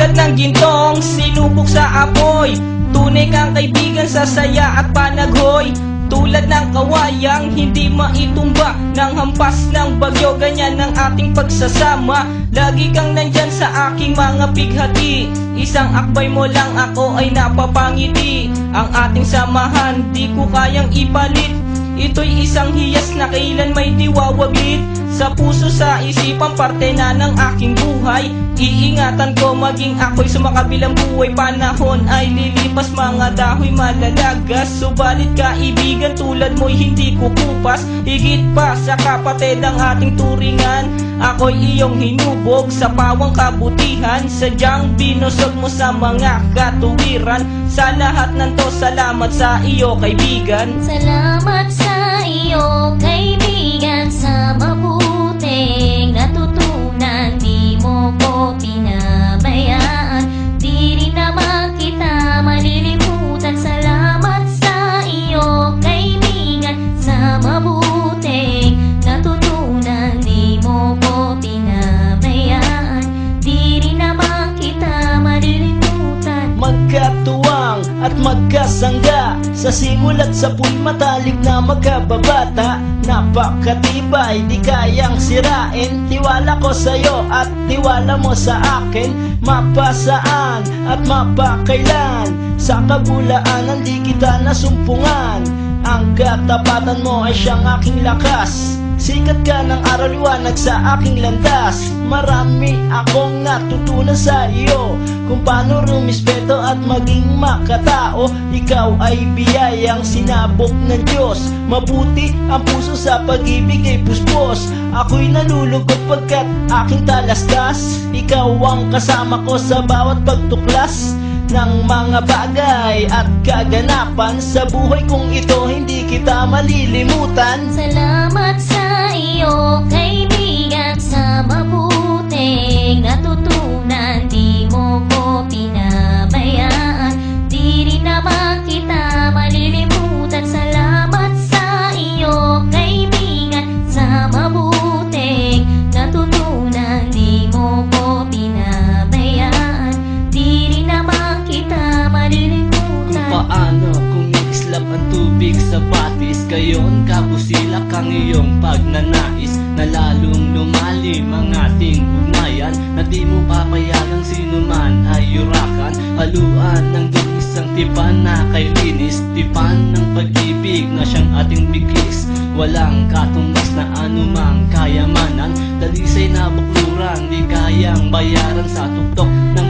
Tulad ng gintong sinubok sa apoy, tunay kang kaibigan sa saya at panaghoy. Tulad ng kawayang hindi maitumba ng hampas ng bagyo, ganyan ang ating pagsasama. Lagi kang nandyan sa aking mga bighati, isang akbay mo lang ako ay napapangiti. Ang ating samahan di ko kayang ipalit, ito'y isang hiyas na kailan may diwawaglit. Sa puso, sa isipan, parte na ng aking buhay. Iingatan ko maging ako'y sumakabilang buhay. Panahon ay lilipas, mga dahoy malalagas, subalit kaibigan tulad mo'y hindi kukupas. Higit pa sa kapatid ang ating turingan, ako'y iyong hinubog sa pawang kabutihan. Sadyang binusog mo sa mga katuwiran. Sa lahat ng to, salamat sa iyo kaibigan. Salamat sa iyo kaibigan, sa mabuting natutunan. Di mo ko pinabayaan, di rin naman kita malilimutan. Salamat sa iyo kaibigan, sa mabuting natutunan. Di mo ko pinabayaan, di rin naman kita malilimutan. Magkatuwang at magkasangga, sa simula't sa puy matalik na magkababata. Napakatibay, di kayang sirain, tiwala ko sa'yo at tiwala mo sa akin. Mapasaan at mapakailan, sa kabulaanan di kita nasumpungan. Ang katapatan mo ay siyang aking lakas, sikat ka ng araw liwanag sa aking landas. Marami akong natutunan sa iyo, kung paano rumispeto at maging makatao. Ikaw ay biyayang sinabok ng Diyos, mabuti ang puso sa pag-ibig ay puspos. Ako'y nalulugod pagkat aking talastas, ikaw ang kasama ko sa bawat pagtuklas ng mga bagay at kaganapan. Sa buhay kong ito hindi kita malilimutan. Salamat sa iyo kaibigan, sa mabuting natutunan. Di mo ko pinabayaan, di rin naman kita malilimutan. Salamat sa iyo kaibigan, sa mabuting natutunan. Di mo ko pinabayaan, di rin naman kita malilimutan. Kung paano kumikislap ang tubig sa batis, gayon kabusilak ang iyong pagnanais, na lalong lumalim ang ating ugnayan. Na di mo papayagang sino man ay yurakan, haluan ng dugisang tipan na kay linis. Tipan ng pag-ibig na siyang ating biglis, walang katumbas na anumang kayamanan. Dalisay na bukluran, di kayang bayaran sa tuktok ng